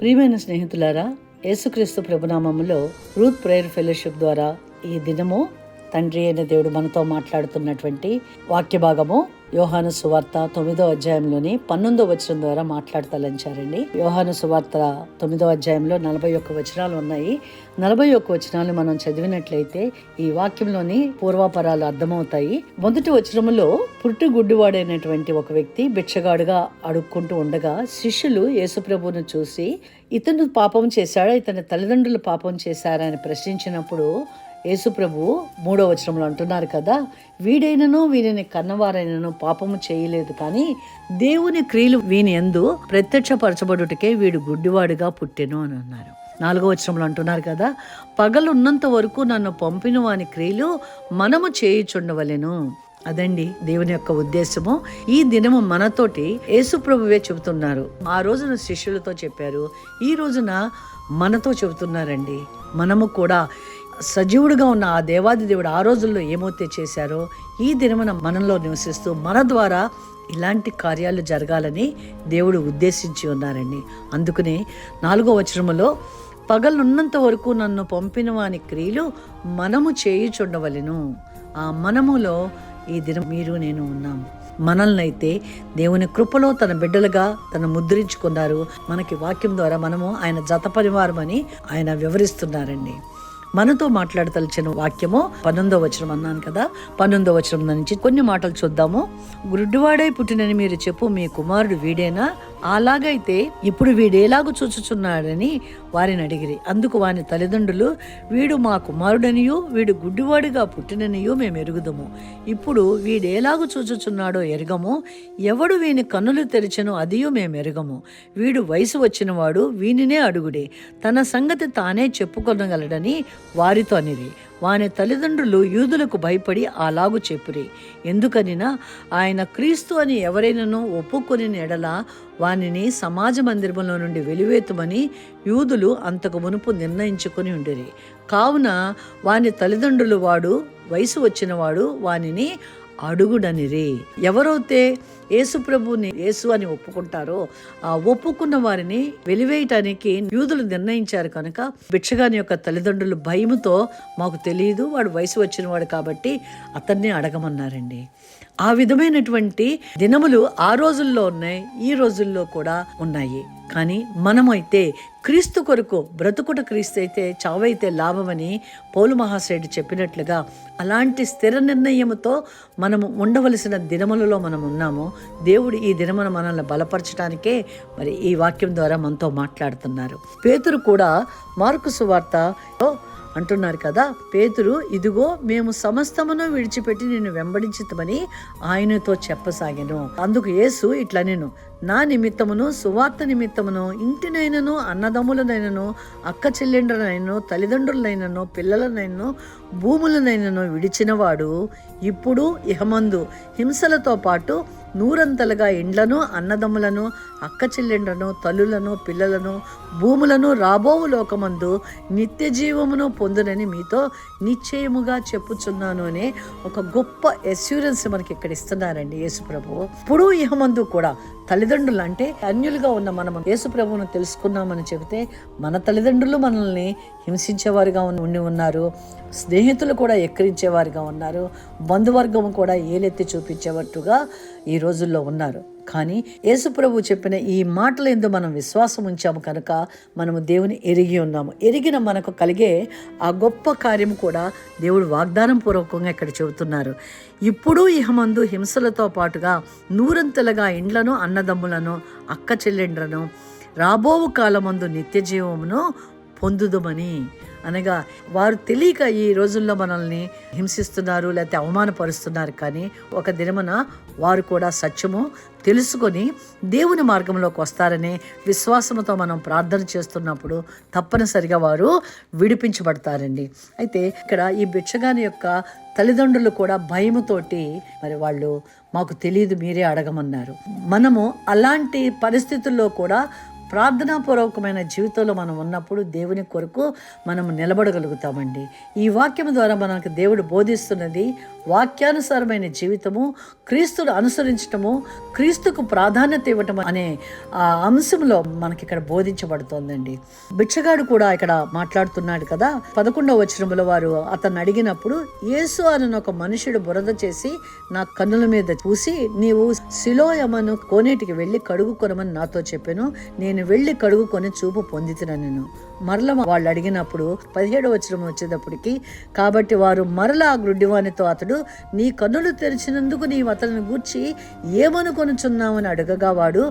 ప్రియమైన స్నేహితులారా, యేసుక్రీస్తు ప్రభునామములో రూత్ ప్రేయర్ ఫెలోషిప్ ద్వారా ఈ దినము తండ్రి అయిన దేవుడు మనతో మాట్లాడుతున్నటువంటి వాక్య భాగము యోహాను సువార్త 9వ అధ్యాయంలోని 19వ వచనం ద్వారా మాట్లాడతలంచారండి. యోహాను సువార్త 9వ అధ్యాయంలో 41 వచనాలు ఉన్నాయి. 41 వచనాలు మనం చదివినట్లయితే ఈ వాక్యంలోని పూర్వాపరాలు అర్థమవుతాయి. మొదటి వచనములో పుట్టి గుడ్డివాడైనటువంటి ఒక వ్యక్తి భిక్షగాడుగా అడుక్కుంటూ ఉండగా శిష్యులు యేసుప్రభువును చూసి ఇతను పాపం చేశాడా, ఇతని తల్లిదండ్రులు పాపం చేశారా అని ప్రశ్నించినప్పుడు యేసుప్రభు 3వ వచనంలో అంటున్నారు కదా, వీడైనను వీరిని కన్నవారైనను పాపము చేయలేదు, కానీ దేవుని క్రియలు వీని యందు ప్రత్యక్షపరచబడుటకే వీడు గుడ్డివాడుగా పుట్టెను అని అన్నారు. 4వ వచనంలో అంటున్నారు కదా, పగలున్నంత వరకు నన్ను పంపిన వాని క్రియలు మనము చేయుచుండవలెను. అదండి దేవుని యొక్క ఉద్దేశము. ఈ దినము మనతోటి యేసుప్రభువే చెబుతున్నారు. ఆ రోజున శిష్యులతో చెప్పారు, ఈ రోజున మనతో చెబుతున్నారండి. మనము కూడా సజీవుడిగా ఉన్న ఆ దేవాది దేవుడు ఆ రోజుల్లో ఏమైతే చేశారో ఈ దినమున మనలో నివసిస్తూ మన ద్వారా ఇలాంటి కార్యాలు జరగాలని దేవుడు ఉద్దేశించి ఉన్నారండి. అందుకనే 4వ వచనములో పగలున్నంత వరకు నన్ను పంపిన వాని క్రియలు మనము చేయుచుండవలెను. ఆ మనములో ఈ దినం మీరు నేను ఉన్నాము. మనల్ని అయితే దేవుని కృపలో తన బిడ్డలుగా తను ముద్రించుకున్నారు. మనకి వాక్యం ద్వారా మనము ఆయన జత పరివారమని ఆయన వివరిస్తున్నారండి. మనతో మాట్లాడతలిచిన వాక్యము 19వ వచనం అన్నాను కదా, 19వ వచనం నుంచి కొన్ని మాటలు చూద్దాము. గుడ్డివాడై పుట్టినని మీరు చెప్పు మీ కుమారుడు వీడేనా? అలాగైతే ఇప్పుడు వీడేలాగు చూచుచున్నాడని వారిని అడిగిరి. అందుకు వాని తల్లిదండ్రులు, వీడు మా కుమారుడనియు వీడు గుడ్డివాడిగా పుట్టిననియు మేము ఎరుగుదము. ఇప్పుడు వీడేలాగు చూచుచున్నాడో ఎరగము. ఎవడు వీని కన్నులు తెరిచెను అదియు మేము ఎరగము. వీడు వయసు వచ్చినవాడు, వీనినే అడుగుడే, తన సంగతి తానే చెప్పుకొనగలడని వారితో అనిరి. వాని తల్లిదండ్రులు యూదులకు భయపడి అలాగు చెప్పురి. ఎందుకనినా ఆయన క్రీస్తు అని ఎవరైనానో ఒప్పుకొని ఎడల వానిని సమాజ మందిరంలో నుండి వెలివేతుమని యూదులు అంతకు మునుపు నిర్ణయించుకొని ఉండిరి. కావున వాని తల్లిదండ్రులు వాడు వయసు వచ్చినవాడు వానిని అడుగుడనిరి. ఎవరైతే యేసుప్రభుని యేసు అని ఒప్పుకుంటారో ఆ ఒప్పుకున్న వారిని వెలివేయటానికి యూదులు నిర్ణయించారు. కనుక భిక్షగాని యొక్క తల్లిదండ్రులు భయముతో మాకు తెలియదు, వాడు వయసు వచ్చిన వాడు కాబట్టి అతన్ని అడగమన్నారండి. ఆ విధమైనటువంటి దినములు ఆ రోజుల్లో ఉన్నాయి, ఈ రోజుల్లో కూడా ఉన్నాయి. కానీ మనమైతే క్రీస్తు కొరకు బ్రతుకుట క్రీస్తు అయితే చావైతే లాభమని పౌలు మహాశయుడు చెప్పినట్లుగా అలాంటి స్థిర నిర్ణయముతో మనము ఉండవలసిన దినములలో మనం ఉన్నాము. దేవుడు ఈ దినమును మనల్ని బలపరచడానికే మరి ఈ వాక్యం ద్వారా మనతో మాట్లాడుతున్నారు. పేతురు కూడా మార్కు సువార్తలో అంటున్నారు కదా, పేతురు ఇదిగో మేము సమస్తమును విడిచిపెట్టి నిన్ను వెంబడించుతామని ఆయనతో చెప్పసాగాను. అందుకు యేసు ఇట్లా, నేను నా నిమిత్తమును సువార్త నిమిత్తమును ఇంటినైనను అన్నదమ్ములనైనను అక్క చెల్లెండ్రనైనను తల్లిదండ్రులనైనను పిల్లలనైనను భూములనైనను విడిచినవాడు ఇప్పుడు ఇహమందు హింసలతో పాటు నూరంతలుగా ఇండ్లను అన్నదమ్ములను అక్క చెల్లెండ్రను తల్లులను పిల్లలను భూములను రాబోవు లోకమందు నిత్య జీవమును పొందునని మీతో నిశ్చయముగా చెప్పుచున్నాను అనే ఒక గొప్ప అష్యూరెన్స్ మనకి ఇక్కడ ఇస్తున్నారండి యేసుప్రభు. ఇప్పుడు ఇహమందు కూడా తల్లిదండ్రులు అంటే అన్యులుగా ఉన్న మనం యేసుప్రభువును తెలుసుకున్నామని చెబితే మన తల్లిదండ్రులు మనల్ని హింసించేవారుగా ఉండి ఉన్నారు, స్నేహితులు కూడా ఎక్కిరించేవారుగా ఉన్నారు, బంధువర్గం కూడా ఏలెత్తి చూపించేటట్టుగా ఈ రోజుల్లో ఉన్నారు. కానీ యేసుప్రభు చెప్పిన ఈ మాటలు ఎందు మనం విశ్వాసం ఉంచాము కనుక మనము దేవుని ఎరిగి ఉన్నాము. ఎరిగిన మనకు కలిగే ఆ గొప్ప కార్యం కూడా దేవుడు వాగ్దానం పూర్వకంగా ఇక్కడ చెబుతున్నారు. ఇప్పుడు ఇహమందు హింసలతో పాటుగా నూరంతలుగా ఇండ్లను అన్నదమ్ములను అక్క చెల్లెండ్రను రాబోవు కాలమందు నిత్య జీవమును పొందుదుమని. అనగా వారు తెలియక ఈ రోజుల్లో మనల్ని హింసిస్తున్నారు, లేకపోతే అవమానపరుస్తున్నారు. కానీ ఒక దినమున వారు కూడా సత్యము తెలుసుకొని దేవుని మార్గంలోకి వస్తారనే విశ్వాసంతో మనం ప్రార్థన చేస్తున్నప్పుడు తప్పనిసరిగా వారు విడిపించబడతారండి. అయితే ఇక్కడ ఈ భిక్షగాని యొక్క తల్లిదండ్రులు కూడా భయముతోటి మరి వాళ్ళు మాకు తెలియదు, మీరే అడగమన్నారు. మనము అలాంటి పరిస్థితుల్లో కూడా ప్రార్థనాపూర్వకమైన జీవితంలో మనం ఉన్నప్పుడు దేవుని కొరకు మనం నిలబడగలుగుతామండి. ఈ వాక్యం ద్వారా మనకు దేవుడు బోధిస్తున్నది వాక్యానుసారమైన జీవితము, క్రీస్తును అనుసరించటము, క్రీస్తుకు ప్రాధాన్యత ఇవ్వటం అనే ఆ అంశంలో మనకి ఇక్కడ బోధించబడుతోందండి. బిచ్చగాడు కూడా ఇక్కడ మాట్లాడుతున్నాడు కదా. 11వ వచనంలో వారు అతన్ని అడిగినప్పుడు, యేసు అని ఒక మనుషుడు బురద చేసి నా కన్నుల మీద పూసి, నీవు సిలోయమను కోనేటికి వెళ్ళి కడుగుకొనమని నాతో చెప్పాను. నేను వెళ్ళి కడుగుకొని చూపు పొందితినని నేను. మరల వాళ్ళు అడిగినప్పుడు 17వ వచనం వచ్చేటప్పటికి, కాబట్టి వారు మరలా ఆ గ్రుడ్డివానితో, అతడు నీ కన్నులు తెరిచినందుకు నీవు అతనిని గూర్చి ఏమనుకొనుచున్నావని అడగగా వాడు,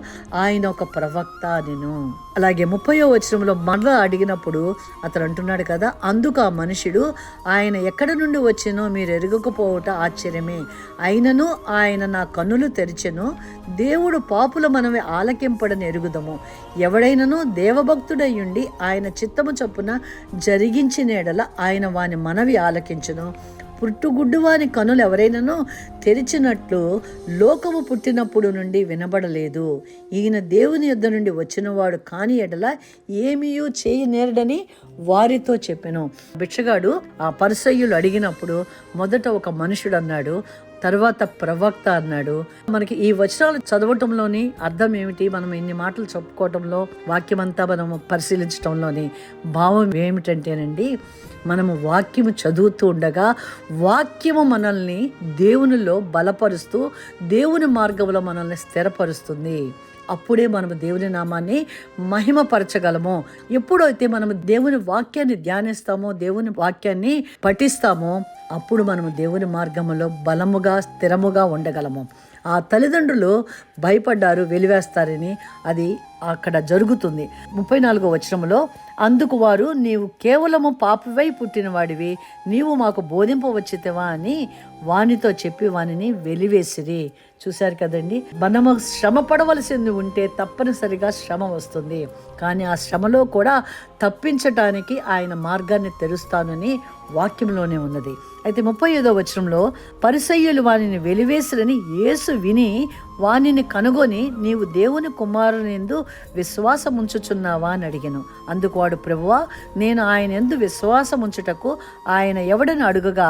ఆయన ఒక ప్రవక్త నేను. అలాగే 30వ వచనంలో మరలా అడిగినప్పుడు అతను అంటున్నాడు కదా, అందుకు ఆ మనుషుడు, ఆయన ఎక్కడి నుండి వచ్చినో మీరు ఎరుగకపోవట ఆశ్చర్యమే, అయినను ఆయన నా కన్నులు తెరిచెను. దేవుడు పాపుల మనవి ఆలకింపడని ఎరుగుదము. ఎవడైనను దేవభక్తుడయ్యుండి ఆయన చిత్తము చొప్పున జరిగించిన ఎడల ఆయన వాని మనవి ఆలకించును. పుట్టుగుడ్డు వాని కనులు ఎవరైనానో తెరిచినట్లు లోకము పుట్టినప్పుడు నుండి వినబడలేదు. ఈయన దేవుని యొద్ద నుండి వచ్చినవాడు కాని ఎడల ఏమీయూ చేయనేరడని వారితో చెప్పెను. బిచ్చగాడు ఆ పరిసయ్యులు అడిగినప్పుడు మొదట ఒక మనుషుడు అన్నాడు, తర్వాత ప్రవక్త అన్నాడు. మనకి ఈ వచనాలు చదవటంలోని అర్థం ఏమిటి, మనం ఇన్ని మాటలు చెప్పుకోవటంలో, వాక్యమంతా మనము పరిశీలించటంలోని భావం ఏమిటంటేనండి, మనము వాక్యము చదువుతూ ఉండగా వాక్యము మనల్ని దేవునిలో బలపరుస్తూ దేవుని మార్గంలో మనల్ని స్థిరపరుస్తుంది. అప్పుడే మనము దేవుని నామాన్ని మహిమపరచగలము. ఎప్పుడైతే మనము దేవుని వాక్యాన్ని ధ్యానిస్తామో, దేవుని వాక్యాన్ని పఠిస్తామో, అప్పుడు మనము దేవుని మార్గంలో బలముగా స్థిరముగా ఉండగలము. ఆ తల్లిదండ్రులు భయపడ్డారు, వెలివేస్తారని. అది అక్కడ జరుగుతుంది. 34వ వచనంలో, అందుకు వారు, నీవు కేవలము పాపివై పుట్టిన వాడివి, నీవు మాకు బోధింపవచ్చితవా అని వానితో చెప్పి వానిని వెలివేసిరి. చూశారు కదండి, మనము శ్రమ పడవలసింది ఉంటే తప్పనిసరిగా శ్రమ వస్తుంది. కానీ ఆ శ్రమలో కూడా తప్పించటానికి ఆయన మార్గాన్ని తెరుస్తానని వాక్యంలోనే ఉన్నది. అయితే 35వ వచనంలో, పరిసయ్యులు వానిని వెలివేసిరని యేసు విని వానిని కనుగొని, నీవు దేవుని కుమారునియందు విశ్వాసం ఉంచుచున్నావా అని అడిగాను. అందుకు వాడు, ప్రభువా, నేను ఆయన యందు విశ్వాసం ఉంచుటకు ఆయన ఎవడని అడుగగా,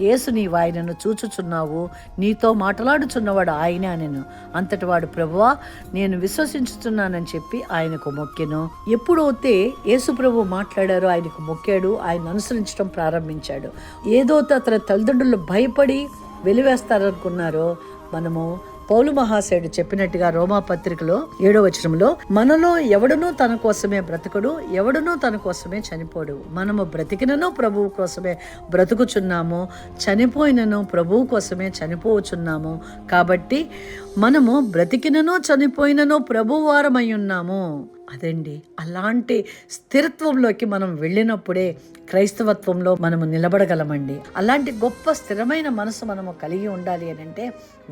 యేసు, నీవు ఆయనను చూచుచున్నావు, నీతో మాట్లాడుచున్నవాడు ఆయనే అనెను. అంతటి వాడు, ప్రభువా, నేను విశ్వసించుతున్నానని చెప్పి ఆయనకు మొక్కెను. ఎప్పుడైతే యేసు ప్రభు మాట్లాడారో ఆయనకు మొక్కాడు, ఆయన అనుసరించడం ప్రారంభించాడు. ఏదో అతని తల్లిదండ్రులు భయపడి వెలివేస్తారనుకున్నారో, మనము పౌలు మహాశయుడు చెప్పినట్టుగా రోమా పత్రికలో 7వ వచనంలో, మనలో ఎవడునూ తన కోసమే బ్రతకడు, ఎవడునూ తన కోసమే చనిపోడు. మనము బ్రతికినను ప్రభువు కోసమే బ్రతుకుచున్నాము, చనిపోయినను ప్రభువు కోసమే చనిపోవచ్చున్నాము. కాబట్టి మనము బ్రతికినను చనిపోయినను ప్రభు వారమై ఉన్నాము. అదండి, అలాంటి స్థిరత్వంలోకి మనం వెళ్ళినప్పుడే క్రైస్తవత్వంలో మనము నిలబడగలమండి. అలాంటి గొప్ప స్థిరమైన మనసు మనము కలిగి ఉండాలి అని అంటే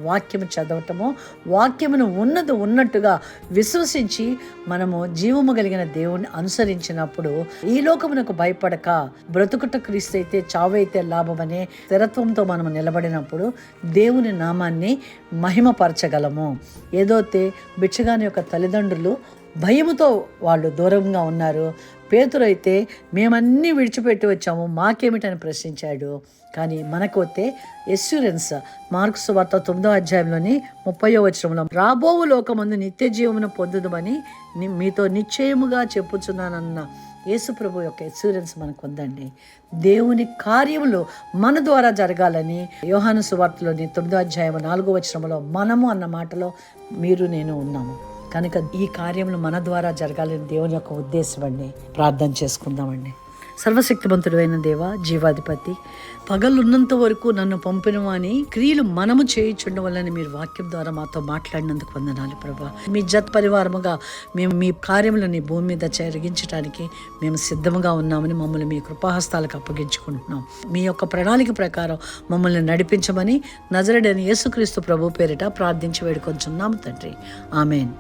వాక్యము చదవటము, వాక్యమును ఉన్నది ఉన్నట్టుగా విశ్వసించి మనము జీవము కలిగిన దేవుణ్ణి అనుసరించినప్పుడు ఈ లోకమునకు భయపడక బ్రతుకుట క్రీస్తు అయితే చావైతే లాభమనే స్థిరత్వంతో మనము నిలబడినప్పుడు దేవుని నామాన్ని మహిమపరచగలము. ఏదైతే బిచ్చగాని యొక్క తల్లిదండ్రులు భయముతో వాళ్ళు దూరంగా ఉన్నారు. పేతురు అయితే మేమన్నీ విడిచిపెట్టి వచ్చాము, మాకేమిటని ప్రశ్నించాడు. కానీ మనకు వస్తే ఎస్యూరెన్స్, మార్కు సువార్త 9వ అధ్యాయంలోని 30వ వచనంలో, రాబోవు లోకమందు నిత్య జీవమును పొందుదమని మీతో నిశ్చయముగా చెప్పుచున్నానన్న యేసు ప్రభు యొక్క ఎస్యూరెన్స్ మనకు ఉందండి. దేవుని కార్యములు మన ద్వారా జరగాలని యోహాను సువార్తలోని 9వ అధ్యాయం 4వ వచనంలో మనము అన్న మాటలో మీరు నేను ఉన్నాము. కనుక ఈ కార్యములు మన ద్వారా జరగాలని దేవుని యొక్క ఉద్దేశం అండి. ప్రార్థన చేసుకుందామండి. సర్వశక్తిమంతుడు అయిన దేవ, జీవాధిపతి, పగలున్నంత వరకు నన్ను పంపిన అని క్రియలు మనము చేయించడం వల్లని మీరు వాక్యం ద్వారా మాతో మాట్లాడినందుకు వందనాలు ప్రభా. మీ జత్ పరివారముగా మేము మీ కార్యములని భూమి మీద జరిగించడానికి మేము సిద్ధముగా ఉన్నామని మమ్మల్ని మీ కృపాహస్తాలకు అప్పగించుకుంటున్నాం. మీ యొక్క ప్రణాళిక ప్రకారం మమ్మల్ని నడిపించమని నజరేయుడైన యేసుక్రీస్తు ప్రభు పేరిట ప్రార్థించి వేడుకొంచున్నాము తండ్రి. ఆమేన్.